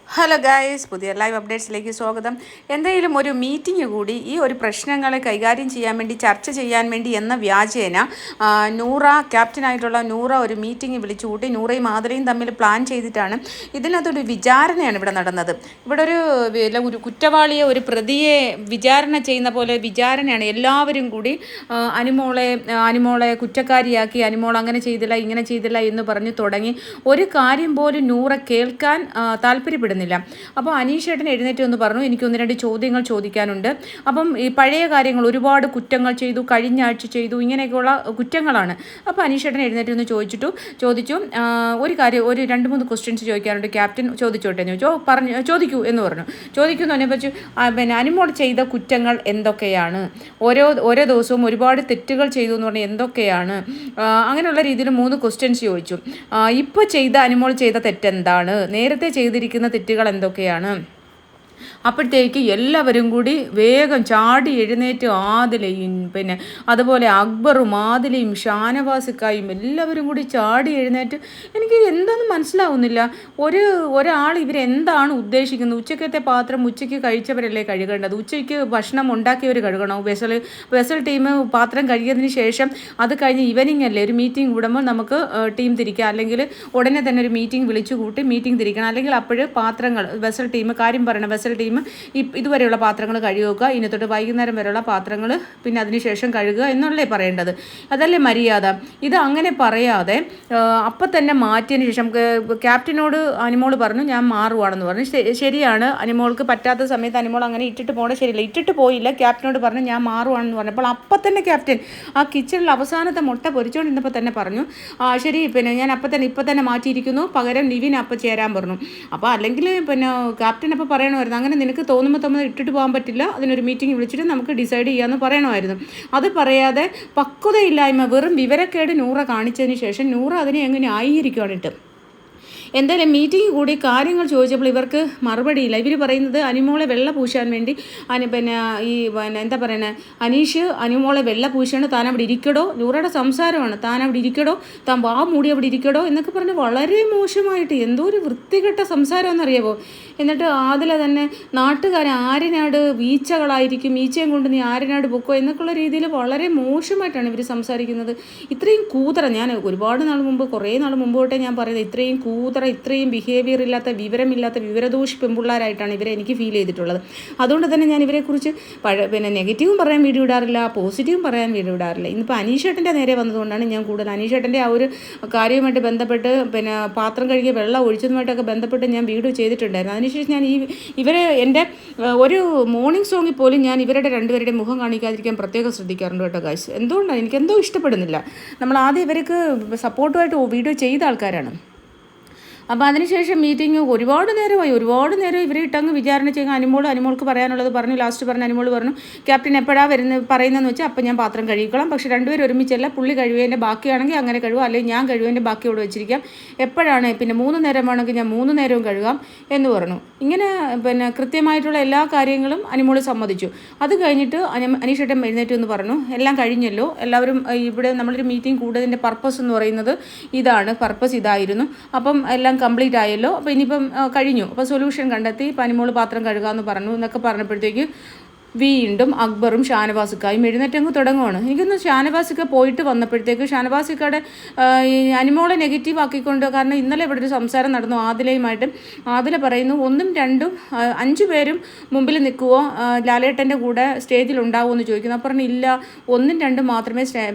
Hello guys, പുതിയ live അപ്ഡേറ്റ്സിലേക്ക് സ്വാഗതം. എന്തായാലും ഒരു മീറ്റിംഗ് കൂടി ഈ ഒരു പ്രശ്നങ്ങളെ കൈകാര്യം ചെയ്യാൻ വേണ്ടി, ചർച്ച ചെയ്യാൻ വേണ്ടി എന്ന വ്യാജേന നൂറ, ക്യാപ്റ്റനായിട്ടുള്ള നൂറ ഒരു മീറ്റിംഗ് വിളിച്ചു കൂട്ടി. നൂറയും ആതിരയും തമ്മിൽ പ്ലാൻ ചെയ്തിട്ടാണ്. ഇതിനകത്തൊരു വിചാരണയാണ് ഇവിടെ നടന്നത്. ഇവിടെ ഒരു കുറ്റവാളിയെ, ഒരു പ്രതിയെ വിചാരണ ചെയ്യുന്ന പോലെ വിചാരണയാണ്. എല്ലാവരും കൂടി അനുമോളെ കുറ്റക്കാരിയാക്കി, അനുമോൾ അങ്ങനെ ചെയ്തില്ല, ഇങ്ങനെ ചെയ്തില്ല എന്ന് പറഞ്ഞ് തുടങ്ങി. ഒരു കാര്യം പോലും നൂറ കേൾക്കാൻ താല്പര്യപ്പെടുന്നില്ല. അപ്പോൾ അനീഷേട്ടൻ എഴുന്നേറ്റ് എന്ന് പറഞ്ഞു, എനിക്ക് 1-2 ചോദ്യങ്ങൾ ചോദിക്കാനുണ്ട്. അപ്പം ഈ പഴയ കാര്യങ്ങൾ, ഒരുപാട് കുറ്റങ്ങൾ ചെയ്തു, കഴിഞ്ഞ ആഴ്ച ചെയ്തു, ഇങ്ങനെയൊക്കെയുള്ള കുറ്റങ്ങളാണ്. അപ്പോൾ അനീഷേട്ടൻ എഴുന്നേറ്റ് എന്ന് ചോദിച്ചു ഒരു കാര്യം, ഒരു 2-3 ക്വസ്റ്റ്യൻസ് ചോദിക്കാനുണ്ട്, ക്യാപ്റ്റൻ ചോദിച്ചോട്ടെ എന്ന് ചോദിക്കൂ എന്ന് പറഞ്ഞു. ചോദിക്കുന്നു പിന്നെ അനുമോൾ ചെയ്ത കുറ്റങ്ങൾ എന്തൊക്കെയാണ്, ഓരോ ദിവസവും ഒരുപാട് തെറ്റുകൾ ചെയ്തു എന്ന് പറഞ്ഞാൽ എന്തൊക്കെയാണ്, അങ്ങനെയുള്ള രീതിയിൽ 3 ക്വസ്റ്റ്യൻസ് ചോദിച്ചു. ഇപ്പോൾ അനുമോൾ ചെയ്ത തെറ്റെന്താണ്, നേരത്തെ ചെയ്തിരിക്കുന്ന തെറ്റുകൾ എന്തൊക്കെയാണ്. അപ്പോഴത്തേക്ക് എല്ലാവരും കൂടി വേഗം ചാടി എഴുന്നേറ്റ് ആദിലയും പിന്നെ അതുപോലെ അക്ബറും ആദിലയും ഷാനവാസിക്കായും എല്ലാവരും കൂടി ചാടി എഴുന്നേറ്റ്, എനിക്ക് എന്താണെന്ന് മനസ്സിലാവുന്നില്ല. ഒരാൾ ഇവരെന്താണ് ഉദ്ദേശിക്കുന്നത്? ഉച്ചക്കത്തെ പാത്രം ഉച്ചയ്ക്ക് കഴിച്ചവരല്ലേ കഴുകേണ്ടത്? ഉച്ചയ്ക്ക് ഭക്ഷണം ഉണ്ടാക്കിയവർ കഴുകണോ? വെസൽ ടീം പാത്രം കഴുകിയതിന് ശേഷം അത് കഴിഞ്ഞ് ഈവനിങ് അല്ലേ ഒരു മീറ്റിംഗ് കൂടുമ്പോൾ നമുക്ക് ടീം തിരിക്കാം, അല്ലെങ്കിൽ ഉടനെ തന്നെ ഒരു മീറ്റിംഗ് വിളിച്ചു കൂട്ടി മീറ്റിംഗ് തിരിക്കണം, അല്ലെങ്കിൽ അപ്പോഴ് പാത്രങ്ങൾ വെസൽ ടീം കാര്യം പറയണം, വെസൽ ടീം ഇതുവരെയുള്ള പാത്രങ്ങൾ കഴുകുക, ഇനി തൊട്ട് വൈകുന്നേരം വരെയുള്ള പാത്രങ്ങൾ പിന്നെ അതിനുശേഷം കഴുകുക എന്നുള്ളേ പറയേണ്ടത്. അതല്ലേ മര്യാദ? ഇത് അങ്ങനെ പറയാതെ അപ്പം തന്നെ മാറ്റിയതിന് ശേഷം ക്യാപ്റ്റനോട് അനുമോൾ പറഞ്ഞു ഞാൻ മാറുവാണെന്ന് പറഞ്ഞു. ശരിയാണ്, അനുമോൾക്ക് പറ്റാത്ത സമയത്ത് അനുമോൾ അങ്ങനെ ഇട്ടിട്ട് പോകണേ ശരിയില്ല. ഇട്ടിട്ട് പോയില്ല, ക്യാപ്റ്റനോട് പറഞ്ഞു ഞാൻ മാറുവാണെന്ന് പറഞ്ഞപ്പോൾ അപ്പം തന്നെ ക്യാപ്റ്റൻ ആ കിച്ചണിൽ അവസാനത്തെ മുട്ട പൊരിച്ചുകൊണ്ടിരുന്നപ്പോൾ തന്നെ പറഞ്ഞു ശരി, പിന്നെ ഞാൻ ഇപ്പം തന്നെ മാറ്റിയിരിക്കുന്നു, പകരം നിവിൻ അപ്പം ചേരാൻ പറഞ്ഞു. അപ്പോൾ അല്ലെങ്കിൽ പിന്നെ ക്യാപ്റ്റൻ അപ്പോൾ പറയണമായിരുന്നു, അങ്ങനെ നിനക്ക് തോന്നുമ്പോൾ ഇട്ടിട്ട് പോകാൻ പറ്റില്ല, അതിനൊരു മീറ്റിംഗ് വിളിച്ചിട്ട് നമുക്ക് ഡിസൈഡ് ചെയ്യാമെന്ന് പറയണമായിരുന്നു. അത് പറയാതെ പക്വതയില്ലായ്മ, വെറും വിവരക്കേട് നൂറ കാണിച്ചതിന് ശേഷം നൂറ അതിനെ എങ്ങനെ ആയിരിക്കുകയാണിട്ട്. എന്തായാലും മീറ്റിംഗ് കൂടി കാര്യങ്ങൾ ചോദിച്ചപ്പോൾ ഇവർക്ക് മറുപടിയില്ല. ഇവർ പറയുന്നത് അനുമോളെ വെള്ള പൂശാൻ വേണ്ടി എന്താ പറയുന്നത്, അനീഷ് അനുമോളെ വെള്ള പൂശാണ്, താൻ അവിടെ ഇരിക്കടോ, നൂറയുടെ സംസാരമാണ്, താൻ അവിടെ ഇരിക്കടോ, താൻ വാ മൂടി അവിടെ ഇരിക്കടോ എന്നൊക്കെ പറഞ്ഞ് വളരെ മോശമായിട്ട്, എന്തോ ഒരു വൃത്തികെട്ട സംസാരമെന്നറിയാമോ. എന്നിട്ട് ആദില തന്നെ നാട്ടുകാരെ ആര്യനാട് വീച്ചകളായിരിക്കും, ഈച്ചയും കൊണ്ട് നീ ആര്യനാട് പൊക്കോ എന്നൊക്കെയുള്ള രീതിയിൽ വളരെ മോശമായിട്ടാണ് ഇവർ സംസാരിക്കുന്നത്. ഇത്രയും കൂതറ, ഞാൻ ഒരുപാട് നാൾ മുമ്പ്, കുറേ നാൾ മുമ്പ് തൊട്ടേ ഞാൻ പറയുന്നത്, ഇത്രയും ബിഹേവിയർ ഇല്ലാത്ത, വിവരമില്ലാത്ത, വിവരദോഷി പെൺപിള്ളേരായിട്ടാണ് ഇവരെ എനിക്ക് ഫീൽ ചെയ്തിട്ടുള്ളത്. അതുകൊണ്ട് തന്നെ ഞാൻ ഇവരെക്കുറിച്ച് നെഗറ്റീവും പറയാൻ വീഡിയോ ഇടാറില്ല, പോസിറ്റീവും പറയാൻ വീഡിയോ ഇടാറില്ല. ഇന്നിപ്പോൾ അനീഷേട്ടൻ്റെ നേരെ വന്നതുകൊണ്ടാണ് ഞാൻ കൂടുതൽ അനീഷേട്ടൻ്റെ ആ ഒരു കാര്യവുമായിട്ട് ബന്ധപ്പെട്ട് പാത്രം കഴുകിയ വെള്ളം ഒഴിച്ചതുമായിട്ടൊക്കെ ബന്ധപ്പെട്ട് ഞാൻ വീഡിയോ ചെയ്തിട്ടുണ്ടായിരുന്നു. അതിനുശേഷം ഞാൻ എൻ്റെ ഒരു മോർണിംഗ് സോങ്ങിൽ പോലും ഞാൻ ഇവരുടെ രണ്ടുപേരുടെ മുഖം കാണിക്കാതിരിക്കാൻ പ്രത്യേകം ശ്രദ്ധിക്കാറുണ്ട് കേട്ടോ ഗായ്സ്. എന്തുകൊണ്ടാണ് എനിക്കെന്തോ ഇഷ്ടപ്പെടുന്നില്ല. നമ്മൾ ആദ്യം ഇവർക്ക് സപ്പോർട്ടുമായിട്ട് വീഡിയോ ചെയ്ത ആൾക്കാരാണ്. അപ്പോൾ അതിനുശേഷം മീറ്റിംഗ് ഒരുപാട് നേരം ഇവരെ ഇട്ടങ്ങ് വിചാരണ ചെയ്യുക. അനുമോൾക്ക് പറയാനുള്ളത് പറഞ്ഞു. ലാസ്റ്റ് പറഞ്ഞ അനുമോൾ പറഞ്ഞു ക്യാപ്റ്റൻ എപ്പോഴാണ് പറയുന്നതെന്ന് വെച്ചാൽ അപ്പം ഞാൻ പാത്രം കഴുകിക്കോളാം, പക്ഷേ രണ്ടുപേരും ഒരുമിച്ചല്ല, പുള്ളി കഴിവേൻ്റെ ബാക്കിയാണെങ്കിൽ അങ്ങനെ കഴുകുക, അല്ലെങ്കിൽ ഞാൻ കഴിവേൻ്റെ ബാക്കിയോട് വെച്ചിരിക്കാം, എപ്പോഴാണ് പിന്നെ 3 നേരം വേണമെങ്കിൽ ഞാൻ 3 നേരവും കഴുകാം എന്ന് പറഞ്ഞു. ഇങ്ങനെ കൃത്യമായിട്ടുള്ള എല്ലാ കാര്യങ്ങളും അനുമോൾ സമ്മതിച്ചു. അത് കഴിഞ്ഞിട്ട് അനീഷേട്ടൻ എഴുന്നേറ്റ് എന്ന് പറഞ്ഞു എല്ലാം കഴിഞ്ഞല്ലോ, എല്ലാവരും ഇവിടെ നമ്മളൊരു മീറ്റിംഗ് കൂടതിൻ്റെ പർപ്പസ് എന്ന് പറയുന്നത് ഇതാണ്, പർപ്പസ് ഇതായിരുന്നു, അപ്പം എല്ലാം കംപ്ലീറ്റ് ആയല്ലോ, അപ്പോൾ ഇനിയിപ്പം കഴിഞ്ഞു, അപ്പോൾ സൊല്യൂഷൻ കണ്ടെത്തി, ഇപ്പം അനുമോൾ പാത്രം കഴുകാമെന്ന് പറഞ്ഞു എന്നൊക്കെ പറഞ്ഞപ്പോഴത്തേക്ക് വീണ്ടും അക്ബറും ഷാനവാസിക്കായും എഴുന്നേറ്റങ്ങ് തുടങ്ങുവാണ്. എനിക്കൊന്ന് ഷാനവാസിക്ക പോയിട്ട് വന്നപ്പോഴത്തേക്ക് ഷാനവാസിക്കയുടെ അനുമോളെ നെഗറ്റീവ് ആക്കിക്കൊണ്ട്, കാരണം ഇന്നലെ ഇവിടെ ഒരു സംസാരം നടന്നു ആദിലയുമായിട്ട്. ആദില പറയുന്നു 1ഉം 2ഉം 5 പേരും മുമ്പിൽ നിൽക്കുമോ, ലാലേട്ടൻ്റെ കൂടെ സ്റ്റേജിൽ ഉണ്ടാവുമോ എന്ന് ചോദിക്കുന്നു. അപ്പോൾ പറഞ്ഞു ഇല്ല, 1ഉം 2ഉം മാത്രമേ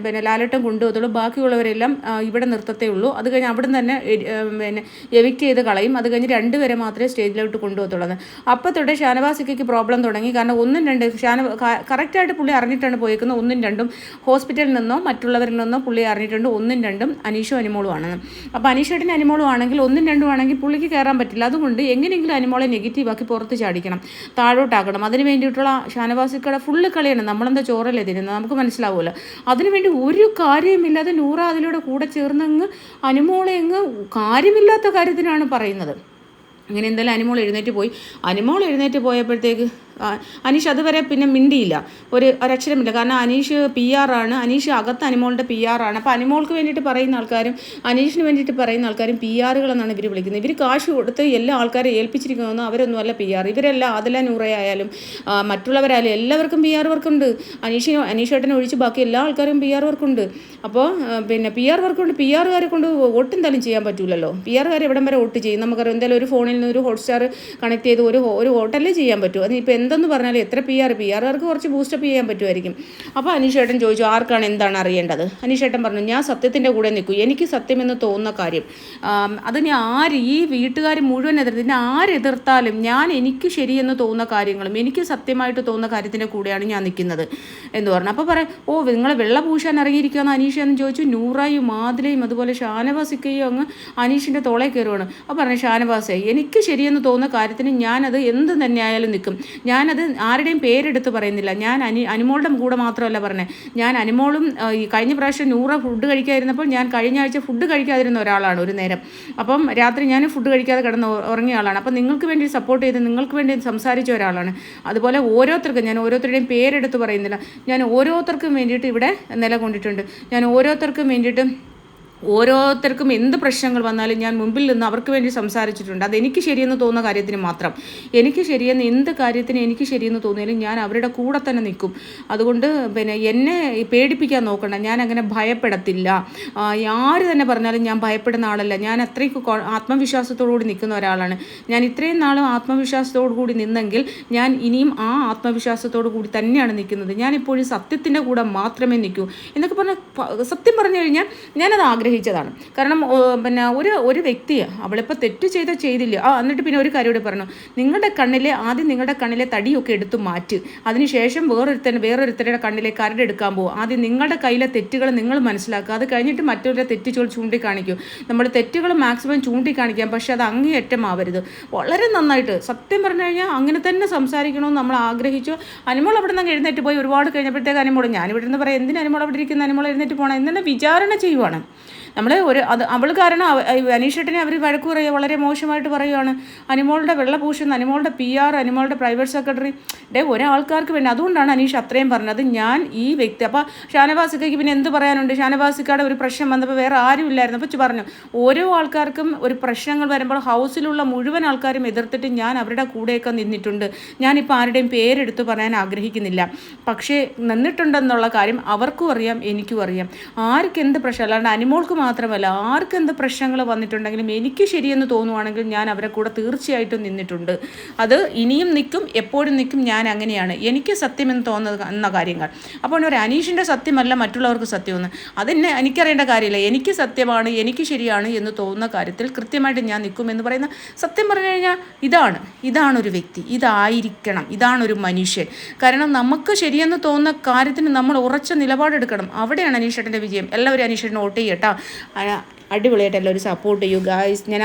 ലാലേട്ടൻ കൊണ്ടുപോകത്തുള്ളൂ, ബാക്കിയുള്ളവരെല്ലാം ഇവിടെ നിർത്തത്തേ ഉള്ളൂ. അത് കഴിഞ്ഞ് അവിടെ നിന്ന് തന്നെ എവിക്റ്റ് ചെയ്ത് കളയും, അത് കഴിഞ്ഞ് 2 പേരെ മാത്രമേ സ്റ്റേജിലോട്ട് കൊണ്ടുപോകത്തുള്ളൂ. അപ്പോൾ തൊട്ട് ഷാനവാസിക്കയ്ക്ക് പ്രോബ്ലം തുടങ്ങി. കാരണം 1ഉം 2 കറക്റ്റായിട്ട് പുള്ളി അറിഞ്ഞിട്ടാണ് പോയേക്കുന്നത്. 1ഉം 2ഉം ഹോസ്പിറ്റലിൽ നിന്നോ മറ്റുള്ളവരിൽ നിന്നോ പുള്ളി അറിഞ്ഞിട്ടുണ്ട് 1ഉം 2ഉം അനീഷും അനുമോളും ആണെന്ന്. അപ്പോൾ അനീഷേട്ടനും അനുമോളും ആണെങ്കിൽ 1ഉം 2ഉം ആണെങ്കിൽ പുള്ളിക്ക് കയറാൻ പറ്റില്ല. അതുകൊണ്ട് എങ്ങനെയെങ്കിലും അനുമോളെ നെഗറ്റീവാക്കി പുറത്ത് ചാടിക്കണം, താഴോട്ടാക്കണം. അതിന് വേണ്ടിയിട്ടുള്ള ഷാനവാസിക്കയുടെ ഫുള്ള് കളിയാണ്. നമ്മളെന്താ ചോറല്ലേ തരുന്നത്, നമുക്ക് മനസ്സിലാവുമല്ലോ. അതിനുവേണ്ടി ഒരു കാര്യമില്ലാതെ നൂറ അതിലൂടെ കൂടെ ചേർന്നങ്ങ് അനുമോളെ അങ്ങ് കാര്യമില്ലാത്ത കാര്യത്തിനാണ് പറയുന്നത്. അങ്ങനെ എന്തായാലും അനുമോൾ എഴുന്നേറ്റ് പോയി. അനുമോൾ എഴുന്നേറ്റ് പോയപ്പോഴത്തേക്ക് അനീഷ് അതുവരെ പിന്നെ മിണ്ടിയില്ല, ഒരക്ഷരമില്ല. കാരണം അനീഷ് PR ആണ്, അനീഷ് അകത്ത് അനുമോളുടെ PR ആണ്. അപ്പോൾ അനുമോൾക്ക് വേണ്ടിയിട്ട് പറയുന്ന ആൾക്കാരും അനീഷിന് വേണ്ടിയിട്ട് പറയുന്ന ആൾക്കാരും PR എന്നാണ് ഇവർ വിളിക്കുന്നത്. ഇവർ കാശ് കൊടുത്ത് എല്ലാ ആൾക്കാരെ ഏൽപ്പിച്ചിരിക്കുന്നതെന്ന് അവരൊന്നും അല്ല PR. ഇവരെല്ലാം അതിലെ നൂറയായാലും മറ്റുള്ളവരായാലും എല്ലാവർക്കും PR വർക്കുണ്ട്. അനീഷേട്ടനെ ഒഴിച്ച് ബാക്കി എല്ലാ ആൾക്കാരും PR വർക്കുണ്ട്. അപ്പോൾ പിന്നെ PR വർക്കുണ്ട്. PR-കാരെ കൊണ്ട് വോട്ട് എന്തായാലും ചെയ്യാൻ പറ്റില്ലല്ലോ. PR-കാർ എവിടം വരെ വോട്ട് ചെയ്യും നമുക്കറിയാം. എന്തായാലും ഒരു ഫോണിൽ നിന്ന് ഒരു ഹോട്ട്സ്റ്റാർ കണക്ട് ചെയ്ത് ഒരു വോട്ടല്ലേ ചെയ്യാൻ പറ്റൂ. അതിനിപ്പോൾ എന്തെന്ന് പറഞ്ഞാലും എത്ര PR-കാർക്ക് കുറച്ച് ബൂസ്റ്റപ്പ് ചെയ്യാൻ പറ്റുമായിരിക്കും. അപ്പോൾ അനീഷേട്ടൻ ചോദിച്ചു ആർക്കാണ് എന്താണ് അറിയേണ്ടത്. അനീഷേട്ടൻ പറഞ്ഞു ഞാൻ സത്യത്തിൻ്റെ കൂടെ നിൽക്കും, എനിക്ക് സത്യമെന്ന് തോന്നുന്ന കാര്യം അതിന് ഈ വീട്ടുകാർ മുഴുവൻ എതിർത്ത് ആരെതിർത്താലും എനിക്ക് ശരിയെന്ന് തോന്നുന്ന കാര്യങ്ങളും എനിക്ക് സത്യമായിട്ട് തോന്നുന്ന കാര്യത്തിൻ്റെ കൂടെയാണ് ഞാൻ നിൽക്കുന്നത് എന്ന് പറഞ്ഞു. അപ്പോൾ പറയാം നിങ്ങളെ വെള്ള പൂശാൻ ഇറങ്ങിയിരിക്കുകയെന്ന് അനീഷ് എന്ന് ചോദിച്ചു. നൂറായും മാതിലയും അതുപോലെ ഷാനവാസിക്കയും അങ്ങ് അനീഷിൻ്റെ തോളെ കയറുവാണ്. അപ്പോൾ പറഞ്ഞു ഷാനവാസേ എനിക്ക് ശരിയെന്ന് തോന്നുന്ന കാര്യത്തിന് ഞാനത് എന്ത് തന്നെ ആയാലും നിൽക്കും. ഞാനത് ആരുടെയും പേരെടുത്ത് പറയുന്നില്ല. ഞാൻ അനുമോളുടെ കൂടെ മാത്രമല്ല പറഞ്ഞത്. ഞാൻ അനുമോളും കഴിഞ്ഞ പ്രാവശ്യം നൂറ ഫുഡ് കഴിക്കാതിരുന്നപ്പോൾ ഞാൻ കഴിഞ്ഞ ആഴ്ച ഫുഡ് കഴിക്കാതിരുന്ന ഒരാളാണ് ഒരു നേരം. അപ്പം രാത്രി ഞാൻ ഫുഡ് കഴിക്കാതെ കിടന്ന് ഉറങ്ങിയ ആളാണ്. അപ്പം നിങ്ങൾക്ക് വേണ്ടി സപ്പോർട്ട് ചെയ്ത് നിങ്ങൾക്ക് വേണ്ടി സംസാരിച്ച ഒരാളാണ്. അതുപോലെ ഓരോരുത്തർക്കും ഞാൻ ഓരോരുത്തരുടെയും പേരെടുത്ത് പറയുന്നില്ല. ഞാൻ ഓരോരുത്തർക്കും വേണ്ടിയിട്ട് ഇവിടെ നിലകൊണ്ടിട്ടുണ്ട്. ഞാൻ ഓരോരുത്തർക്കും എന്ത് പ്രശ്നങ്ങൾ വന്നാലും ഞാൻ മുമ്പിൽ നിന്ന് അവർക്ക് വേണ്ടി സംസാരിച്ചിട്ടുണ്ട്. അതെനിക്ക് ശരിയെന്ന് തോന്നുന്ന കാര്യത്തിന് മാത്രം, എനിക്ക് ശരിയെന്ന് എന്ത് കാര്യത്തിന് എനിക്ക് ശരിയെന്ന് തോന്നിയാലും ഞാൻ അവരുടെ കൂടെ തന്നെ നിൽക്കും. അതുകൊണ്ട് പിന്നെ എന്നെ പേടിപ്പിക്കാൻ നോക്കണ്ട, ഞാൻ അങ്ങനെ ഭയപ്പെടത്തില്ല. ആര് തന്നെ പറഞ്ഞാലും ഞാൻ ഭയപ്പെടുന്ന ആളല്ല. ഞാൻ അത്രയ്ക്ക് ആത്മവിശ്വാസത്തോടു കൂടി നിൽക്കുന്ന ഒരാളാണ്. ഞാൻ ഇത്രയും നാളും ആത്മവിശ്വാസത്തോടു കൂടി നിന്നെങ്കിൽ ഞാൻ ഇനിയും ആ ആത്മവിശ്വാസത്തോടു കൂടി തന്നെയാണ് നിൽക്കുന്നത്. ഞാനിപ്പോഴും സത്യത്തിൻ്റെ കൂടെ മാത്രമേ നിൽക്കൂ എന്നൊക്കെ പറഞ്ഞാൽ സത്യം പറഞ്ഞു കഴിഞ്ഞാൽ ഞാനത് ആഗ്രഹിച്ചതാണ്. കാരണം പിന്നെ ഒരു വ്യക്തി അവളിപ്പോൾ തെറ്റ് ചെയ്തില്ല. എന്നിട്ട് പിന്നെ ഒരു കാര്യം കൂടെ പറഞ്ഞു, ആദ്യം നിങ്ങളുടെ കണ്ണിലെ തടിയൊക്കെ എടുത്ത് മാറ്റ്, അതിനുശേഷം വേറൊരുത്തരുടെ കണ്ണിലെ കരടെടുക്കാൻ പോകും. ആദ്യം നിങ്ങളുടെ കയ്യിലെ തെറ്റുകൾ നിങ്ങൾ മനസ്സിലാക്കുക, അത് കഴിഞ്ഞിട്ട് മറ്റൊരു തെറ്റുകൾ ചൂണ്ടിക്കാണിക്കൂ. നമ്മൾ തെറ്റുകൾ മാക്സിമം ചൂണ്ടിക്കാണിക്കാം, പക്ഷെ അത് അങ്ങേയറ്റമാവരുത്. വളരെ നന്നായിട്ട് സത്യം പറഞ്ഞു കഴിഞ്ഞാൽ അങ്ങനെ തന്നെ സംസാരിക്കണമെന്ന് നമ്മൾ ആഗ്രഹിച്ചു. അനുമോൾ അവിടെ നിന്ന് എഴുന്നേറ്റ് പോയി. ഒരുപാട് കഴിഞ്ഞപ്പോഴത്തേക്ക് അനുമോൾ ഞാനിവിടെ നിന്ന് പറയാം എന്തിനാ അനുമോൾ അവിടെ ഇരിക്കുന്ന, അനുമോൾ എഴുന്നേറ്റ് പോകണം എന്നെ വിചാരണ ചെയ്യുവാണ്. നമ്മൾ അവൾ കാരണം അനീഷേട്ടനെ അവർ വഴക്ക് പറയുക, വളരെ മോശമായിട്ട് പറയുകയാണ്. അനുമോളുടെ വെള്ളപൂശുന്ന, അനുമോളുടെ PR, അനുമോളുടെ പ്രൈവറ്റ് സെക്രട്ടറി ഒരാൾക്കാർക്ക് വേണ്ടി. അതുകൊണ്ടാണ് അനീഷ് അത്രയും പറഞ്ഞത് ഞാൻ ഈ വ്യക്തി. അപ്പോൾ ഷാനവാസിക്കയ്ക്ക് പിന്നെ എന്ത് പറയാനുണ്ട്? ഷാനവാസിക്കയുടെ ഒരു പ്രശ്നം വന്നപ്പോൾ വേറെ ആരും ഇല്ലായിരുന്നു. അപ്പോൾ പറഞ്ഞു ഓരോ ആൾക്കാർക്കും ഒരു പ്രശ്നങ്ങൾ വരുമ്പോൾ ഹൗസിലുള്ള മുഴുവൻ ആൾക്കാരും എതിർത്തിട്ട് ഞാൻ അവരുടെ കൂടെയൊക്കെ നിന്നിട്ടുണ്ട്. ഞാനിപ്പോൾ ആരുടെയും പേരെടുത്ത് പറയാൻ ആഗ്രഹിക്കുന്നില്ല, പക്ഷേ നിന്നിട്ടുണ്ടെന്നുള്ള കാര്യം അവർക്കും അറിയാം, എനിക്കും അറിയാം. ആർക്ക് എന്ത് പ്രശ്നം, അല്ലാണ്ട് അനുമോൾക്ക് മാത്രമല്ല ആർക്ക് എന്ത് പ്രശ്നങ്ങൾ വന്നിട്ടുണ്ടെങ്കിലും എനിക്ക് ശരിയെന്ന് തോന്നുവാണെങ്കിൽ ഞാൻ അവരെ കൂടെ തീർച്ചയായിട്ടും നിന്നിട്ടുണ്ട്. അത് ഇനിയും നിൽക്കും, എപ്പോഴും നിൽക്കും. ഞാൻ അങ്ങനെയാണ്, എനിക്ക് സത്യമെന്ന് തോന്നുന്ന കാര്യങ്ങൾ. അപ്പോൾ ഒരു അനീഷിൻ്റെ സത്യമല്ല മറ്റുള്ളവർക്ക് സത്യമെന്ന് എനിക്കറിയേണ്ട കാര്യമില്ല. എനിക്ക് സത്യമാണ്, എനിക്ക് ശരിയാണ് എന്ന് തോന്നുന്ന കാര്യത്തിൽ കൃത്യമായിട്ട് ഞാൻ നിൽക്കുമെന്ന് പറയുന്ന സത്യം പറഞ്ഞു കഴിഞ്ഞാൽ ഇതാണ് ഒരു വ്യക്തി, ഇതായിരിക്കണം, ഇതാണൊരു മനുഷ്യൻ. കാരണം നമുക്ക് ശരിയെന്ന് തോന്നുന്ന കാര്യത്തിന് നമ്മൾ ഉറച്ച നിലപാടെടുക്കണം. അവിടെയാണ് അനീഷേട്ടൻ്റെ വിജയം. എല്ലാവരും അനീഷേട്ടനെ വോട്ട് ചെയ്യട്ടോ. അടിപൊളിയായിട്ട് എല്ലാവരും സപ്പോർട്ട് ചെയ്യൂ ഗായ്സ്. ഞാൻ